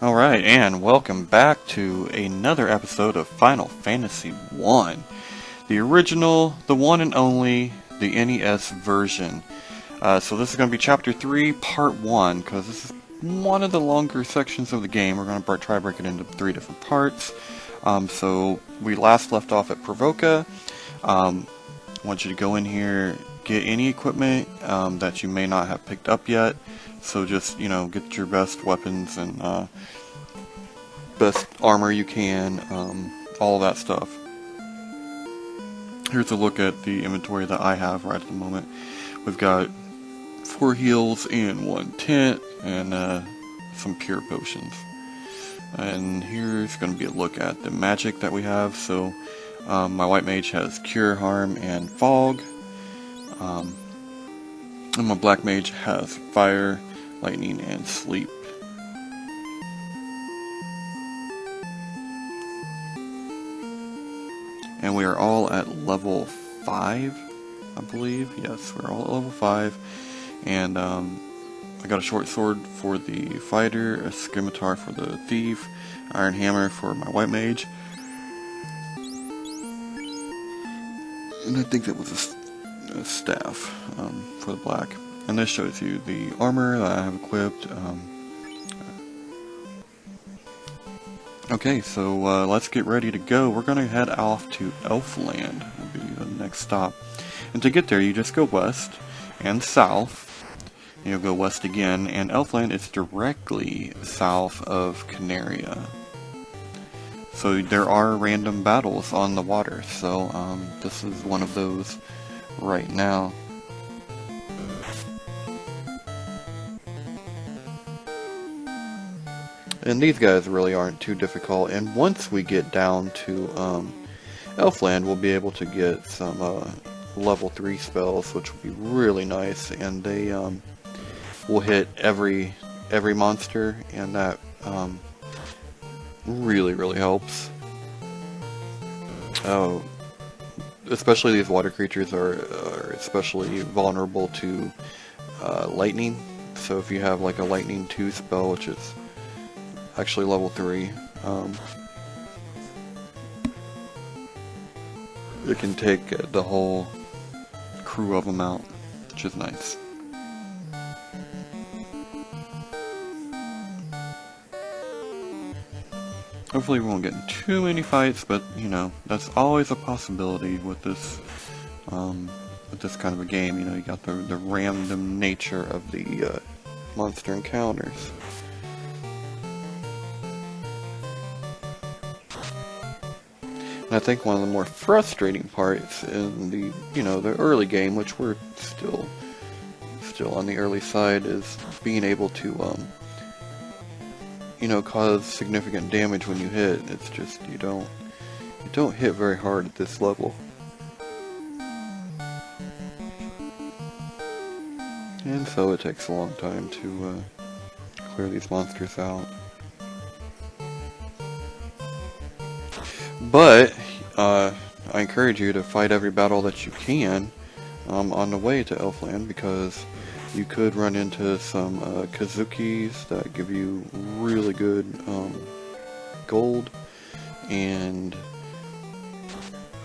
Alright, and welcome back to another episode of Final Fantasy 1. The original, the one and only, the NES version. So this is going to be Chapter 3, Part 1, because this is one of the longer sections of the game. We're going to try to break it into 3 different parts. So we last left off at Provoka. I want you to go in here, get any equipment that you may not have picked up yet. So just, get your best weapons and best armor you can, all of that stuff. Here's a look at the inventory that I have right at the moment. We've got 4 heals and 1 tent and some pure potions. And here's going to be a look at the magic that we have. So my white mage has cure, harm, and fog. And my black mage has fire, lightning, and sleep. And we are all at level 5, I believe. Yes, we're all at level 5. And I got a short sword for the fighter, a scimitar for the thief, iron hammer for my white mage. And I think that was a staff for the black. And this shows you the armor that I have equipped. Okay, so let's get ready to go. We're going to head off to Elfland, will be the next stop. And to get there, you just go west and south. You'll go west again, and Elfland is directly south of Canaria. So there are random battles on the water, so this is one of those right now. And these guys really aren't too difficult, and once we get down to Elfland, we'll be able to get some level 3 spells, which will be really nice, and they will hit every monster, and that really helps. Especially these water creatures are especially vulnerable to lightning, so if you have like a lightning 2 spell, which is actually level 3, it can take the whole crew of them out, which is nice. Hopefully we won't get in too many fights, but that's always a possibility with this kind of a game. You got the random nature of the monster encounters. And I think one of the more frustrating parts in the early game, which we're still on the early side, is being able to cause significant damage when you hit. It's just you don't hit very hard at this level. And so it takes a long time to clear these monsters out. But I encourage you to fight every battle that you can on the way to Elfland, because you could run into some Kazukis that give you really good gold, and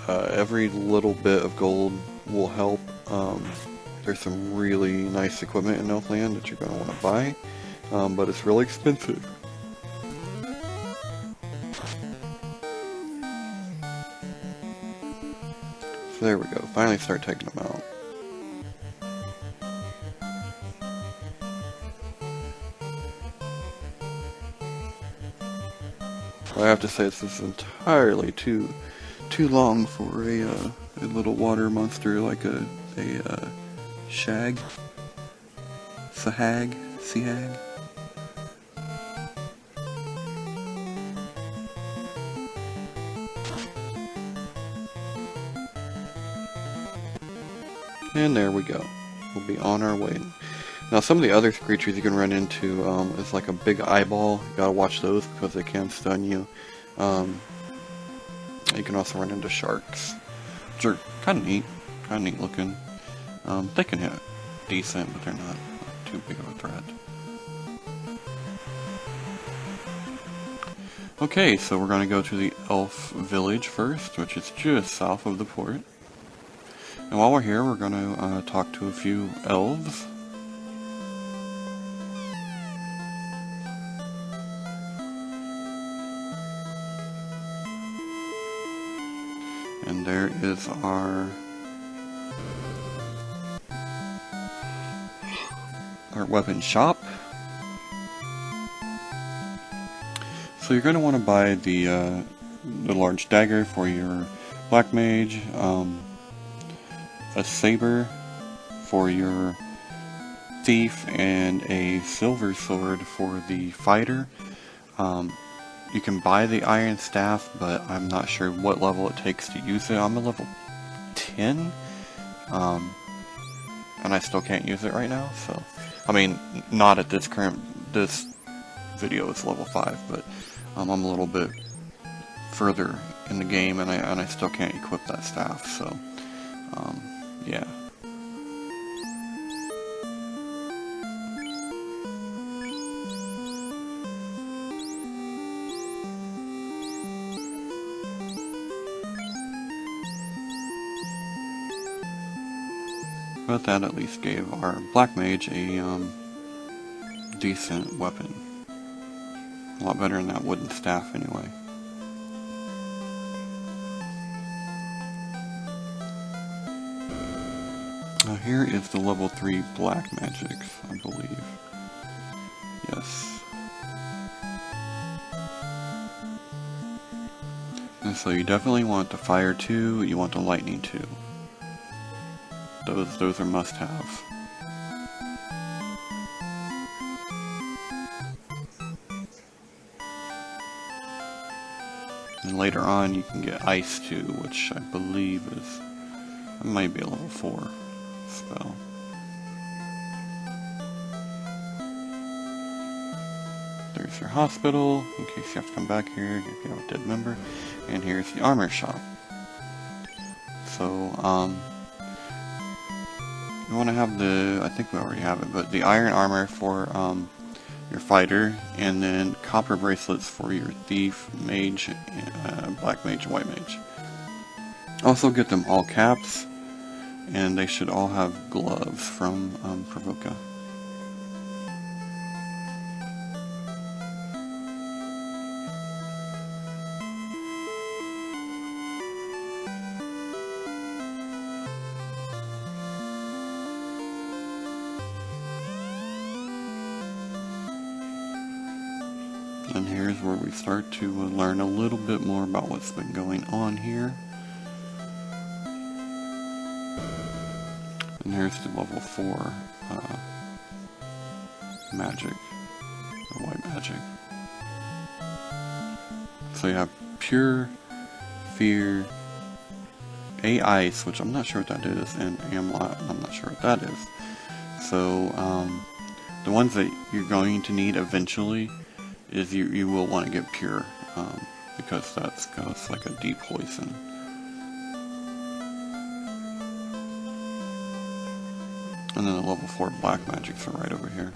every little bit of gold will help. There's some really nice equipment in Elfland that you're going to want to buy, but it's really expensive. So there we go, finally start taking them out. I have to say this is entirely too long for a little water monster like a shag, sea hag. And there we go. We'll be on our way. Now some of the other creatures you can run into is like a big eyeball. You gotta watch those because they can stun you. You can also run into sharks, which are kind of neat looking. They can hit decent, but they're not too big of a threat. Okay, so we're going to go to the elf village first, which is just south of the port. And while we're here, we're going to talk to a few elves. And there is our weapon shop. So you're going to want to buy the large dagger for your black mage, a saber for your thief, and a silver sword for the fighter. You can buy the iron staff, but I'm not sure what level it takes to use it. I'm a level 10, and I still can't use it right now. So, I mean, not at this this video is level 5, but I'm a little bit further in the game, and I still can't equip that staff. So, yeah. But that at least gave our black mage a decent weapon. A lot better than that wooden staff anyway. Now here is the level 3 black magics, I believe. Yes. And so you definitely want the fire 2, you want the lightning 2. Those are must-have. And later on you can get ice 2, which I believe is, it might be a level 4 spell. There's your hospital, in case you have to come back here, if you have a dead member. And here's the armor shop. So, you want to have the, I think we already have it, but the iron armor for your fighter, and then copper bracelets for your thief, mage, black mage, white mage. Also get them all caps, and they should all have gloves from Provoka. And here's where we start to learn a little bit more about what's been going on here. And here's the level 4 magic, or white magic. So you have pure, fear, a ice, which I'm not sure what that is, and amlat, I'm not sure what that is. So the ones that you're going to need eventually is you will want to get pure, because that's like a deep poison. And then the level 4 black magics are right over here.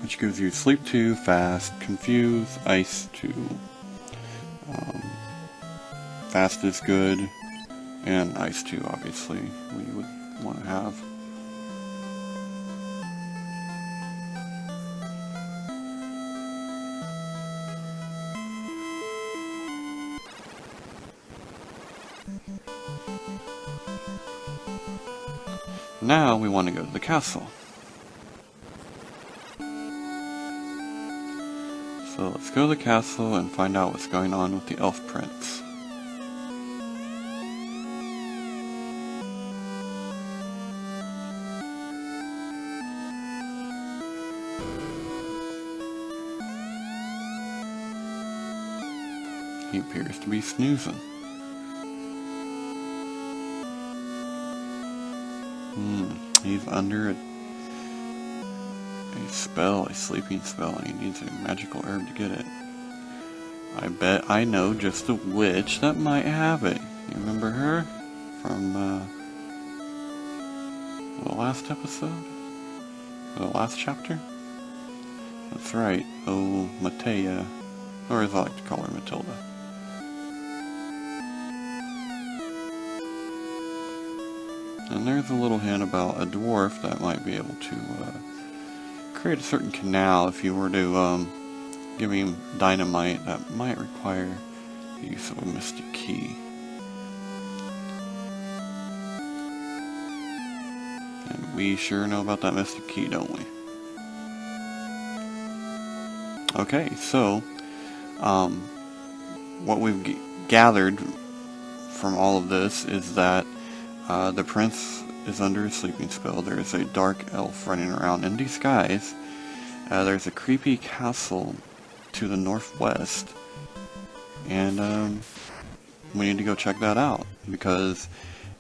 Which gives you sleep 2, fast, confuse, ice 2. Fast is good. And ice 2, obviously, we would want to have. Now we want to go to the castle. So let's go to the castle and find out what's going on with the elf prince. He appears to be snoozing. He's under a spell, a sleeping spell, and he needs a magical herb to get it. I bet I know just a witch that might have it. You remember her? From, well, last episode? The last chapter? That's right. Oh, Matea. Or as I like to call her, Matilda. And there's a little hint about a dwarf that might be able to create a certain canal. If you were to give him dynamite, that might require the use of a mystic key. And we sure know about that mystic key, don't we? Okay, so what we've gathered from all of this is that the prince is under a sleeping spell. There is a dark elf running around in disguise. There's a creepy castle to the northwest. And we need to go check that out. Because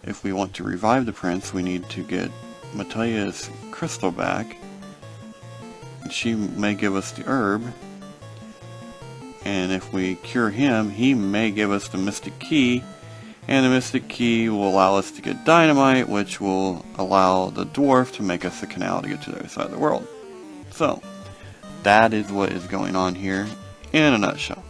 if we want to revive the prince, we need to get Matea's crystal back. She may give us the herb. And if we cure him, he may give us the mystic key. And the mystic key will allow us to get dynamite, which will allow the dwarf to make us a canal to get to the other side of the world. So, that is what is going on here in a nutshell.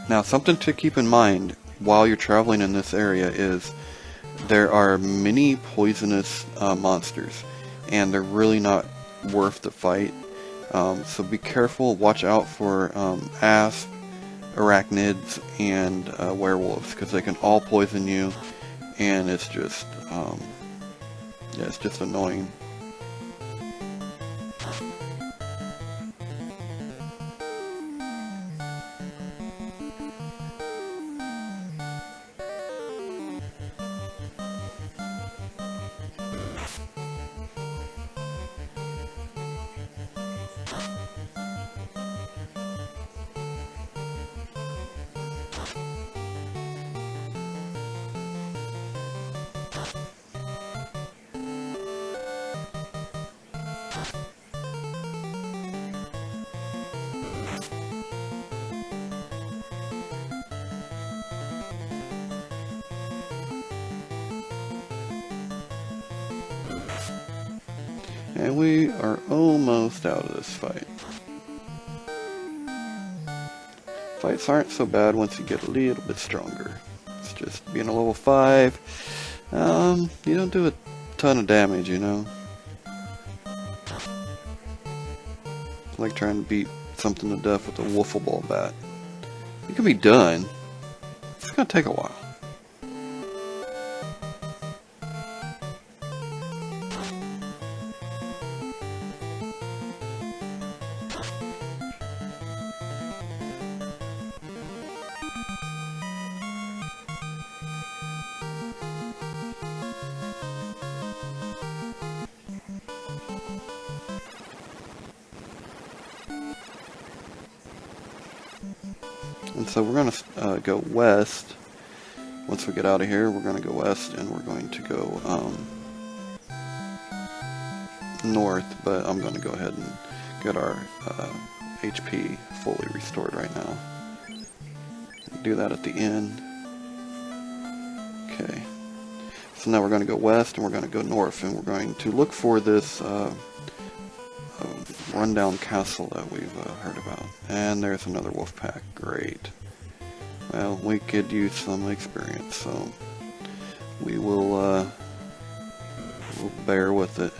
Now, something to keep in mind while you're traveling in this area is there are many poisonous monsters, and they're really not worth the fight. So be careful, watch out for asp, arachnids, and werewolves, because they can all poison you, and it's just yeah, it's just annoying. And we are almost out of this fight. Fights aren't so bad once you get a little bit stronger. It's just being a level 5, you don't do a ton of damage, you know. It's like trying to beat something to death with a wiffle ball bat. It can be done. It's gonna take a while. And so we're going to go west. Once we get out of here, we're going to go west, and we're going to go north, but I'm going to go ahead and get our HP fully restored right now. Do that at the end. Okay. So now we're going to go west, and we're going to go north, and we're going to look for this rundown castle that we've heard about. And there's another wolf pack. Great. Well, we could use some experience, so we will we'll bear with it.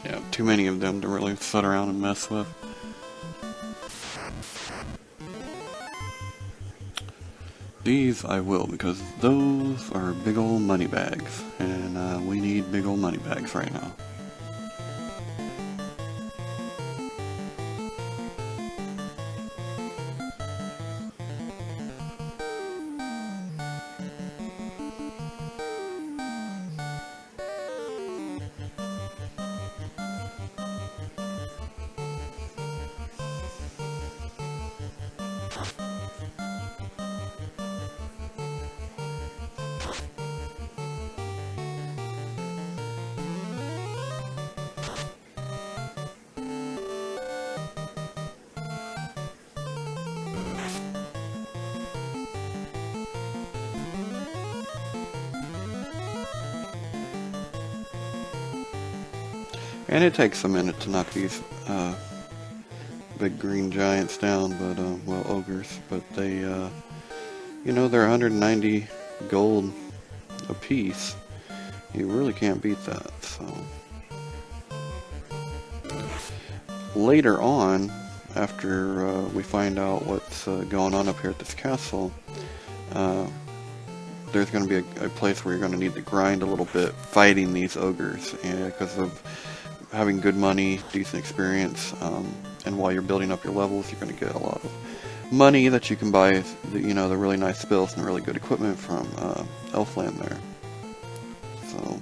Yeah, too many of them to really sit around and mess with. These I will, because those are big old money bags, and we need big old money bags right now. And it takes a minute to knock these big green giants down, but, well, ogres, but they, you know, they're 190 gold a piece. You really can't beat that, so. Later on, after we find out what's going on up here at this castle, there's going to be a place where you're going to need to grind a little bit fighting these ogres, and because of having good money, decent experience, and while you're building up your levels, you're going to get a lot of money that you can buy, you know, the really nice spells and really good equipment from Elfland there. So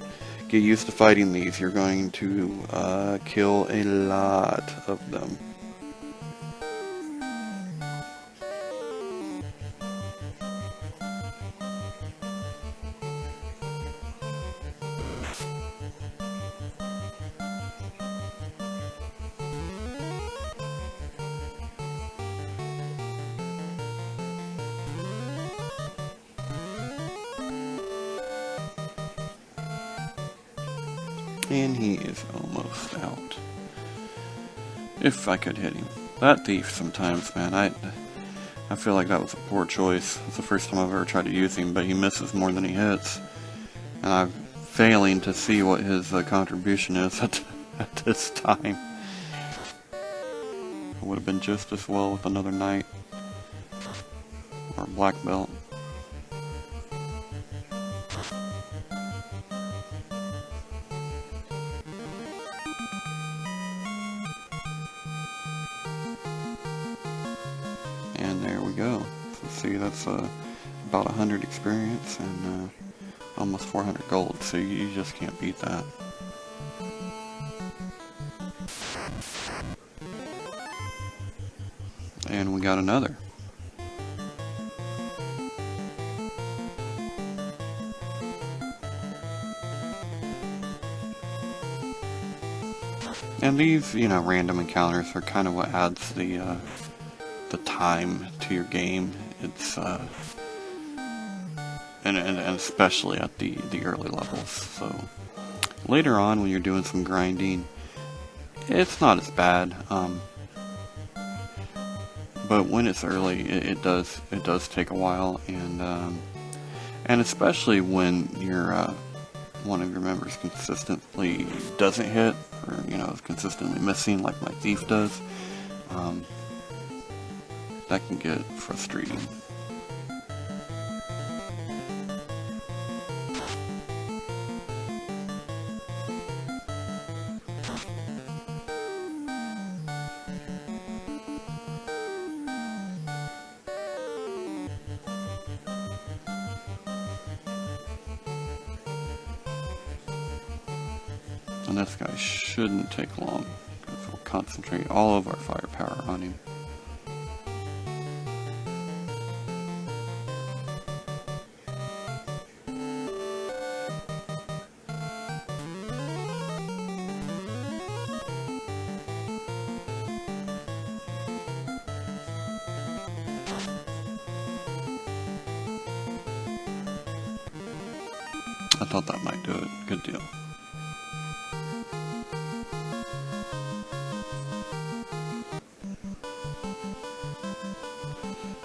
get used to fighting these. You're going to kill a lot of them. And he is almost out. If I could hit him. That thief sometimes, man, I feel like that was a poor choice. It's the first time I've ever tried to use him, but he misses more than he hits. And I'm failing to see what his contribution is at this time. It would have been just as well with another knight. Or black belt. And there we go. So see, that's about 100 experience and almost 400 gold, so you just can't beat that. And we got another. And these, you know, random encounters are kind of what adds the time to your game. It's and especially at the early levels. So later on, when you're doing some grinding, it's not as bad. But when it's early, it does take a while, and especially when your one of your members consistently doesn't hit, or you know, is consistently missing, like my thief does. That can get frustrating. And this guy shouldn't take long, because we'll concentrate all of our firepower on him. I thought that might do it. Good deal.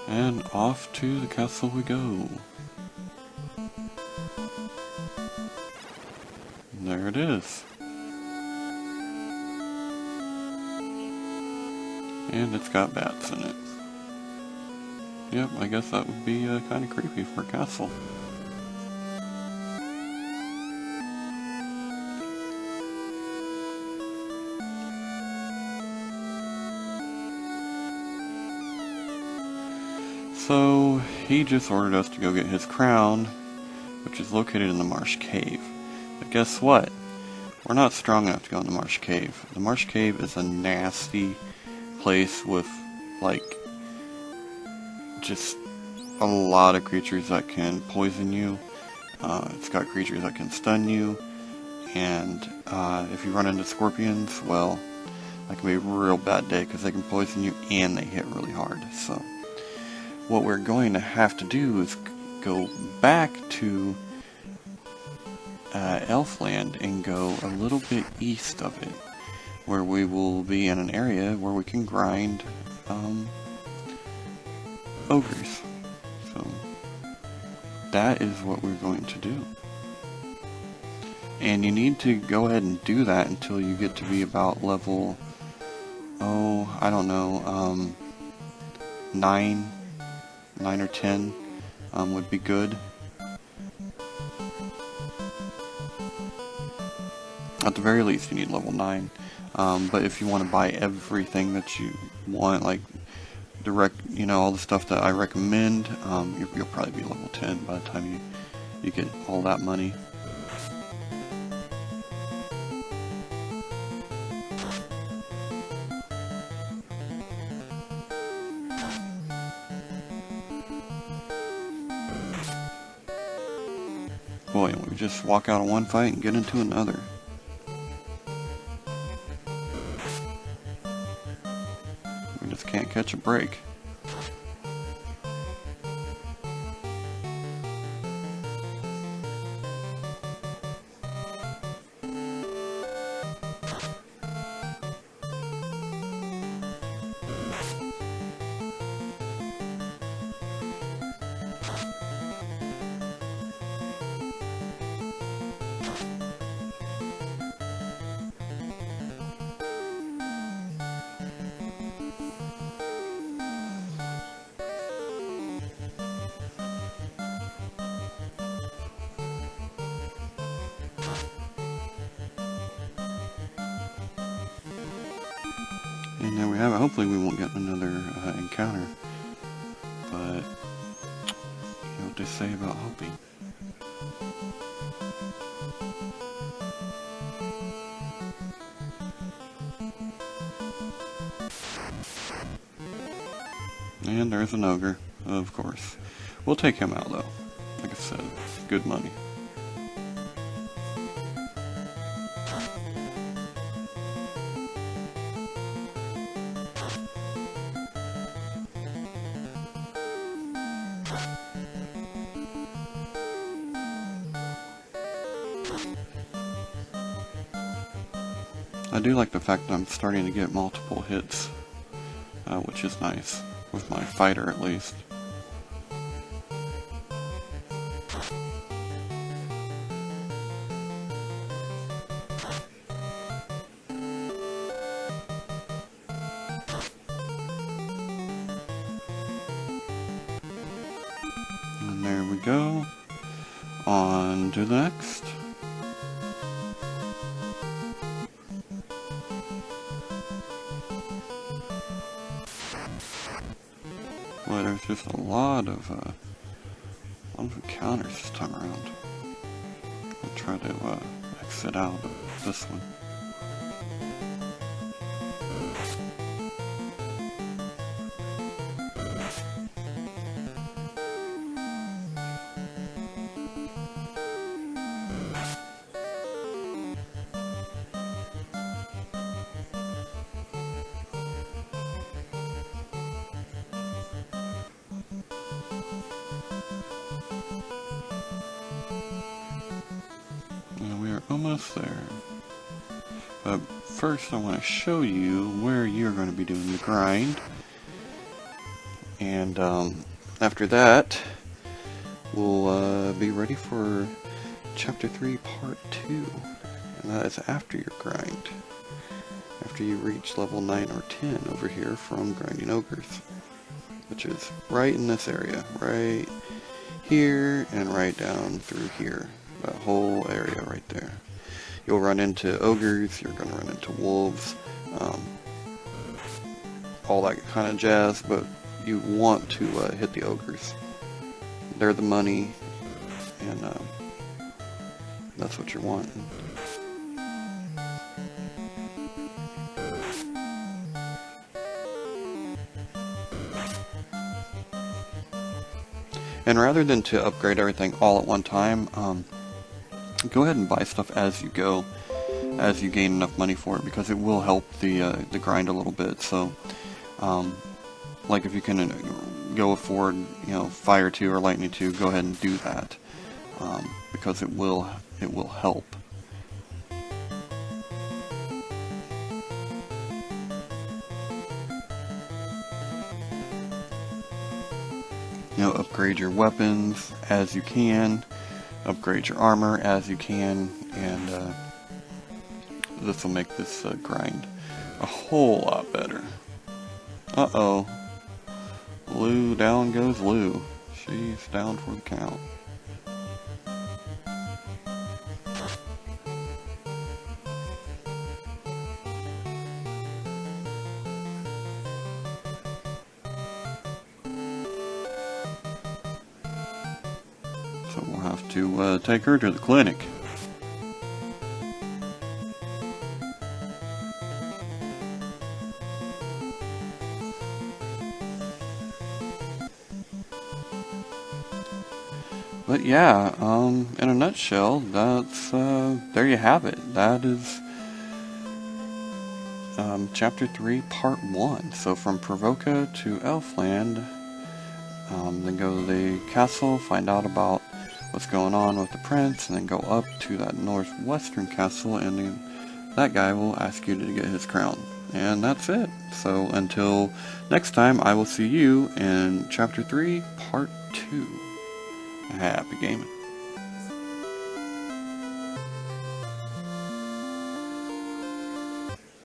And off to the castle we go. And there it is. And it's got bats in it. Yep, I guess that would be kind of creepy for a castle. So, he just ordered us to go get his crown, which is located in the Marsh Cave. But guess what? We're not strong enough to go in the Marsh Cave. The Marsh Cave is a nasty place with, like, just a lot of creatures that can poison you. It's got creatures that can stun you. And if you run into scorpions, well, that can be a real bad day because they can poison you and they hit really hard. So what we're going to have to do is go back to Elfland and go a little bit east of it. where we will be in an area where we can grind ogres. So that is what we're going to do. And you need to go ahead and do that until you get to be about level, oh, I don't know, 9 or 10 would be good. At the very least, you need level 9. But if you want to buy everything that you want, like direct, all the stuff that I recommend, you'll probably be level 10 by the time you get all that money. Boy, we just walk out of one fight and get into another. We just can't catch a break. And there we have it. Hopefully we won't get another encounter. But, you know what they say about hoping. And there's an ogre, of course. We'll take him out though. Like I said, good money. I do like the fact that I'm starting to get multiple hits, which is nice, with my fighter at least. And there we go. On to the next. Boy, there's just a lot of encounters this time around. I'll try to exit out of this one. Almost there. But first I want to show you where you're going to be doing the grind. And after that, we'll be ready for chapter 3 part 2. And that is after your grind. After you reach level 9 or 10 over here from grinding ogres. Which is right in this area. Right here and right down through here. That whole area right there. You'll run into ogres, you're going to run into wolves, all that kind of jazz, but you want to hit the ogres. They're the money, and that's what you're wanting. And rather than to upgrade everything all at one time, go ahead and buy stuff as you go, as you gain enough money for it, because it will help the grind a little bit. So, like if you can go afford, Fire 2 or Lightning 2, go ahead and do that, because it will help. upgrade your weapons as you can, upgrade your armor as you can, and this will make this grind a whole lot better. Uh-oh. Lou, down goes Lou. She's down for the count. So we'll have to take her to the clinic. But yeah, in a nutshell, that's, there you have it. That is, chapter 3, part 1. So from Provoka to Elfland, then go to the castle, find out about what's going on with the prince, and then go up to that northwestern castle, and then that guy will ask you to get his crown. And that's it. So until next time, I will see you in chapter 3, part 2. Happy gaming.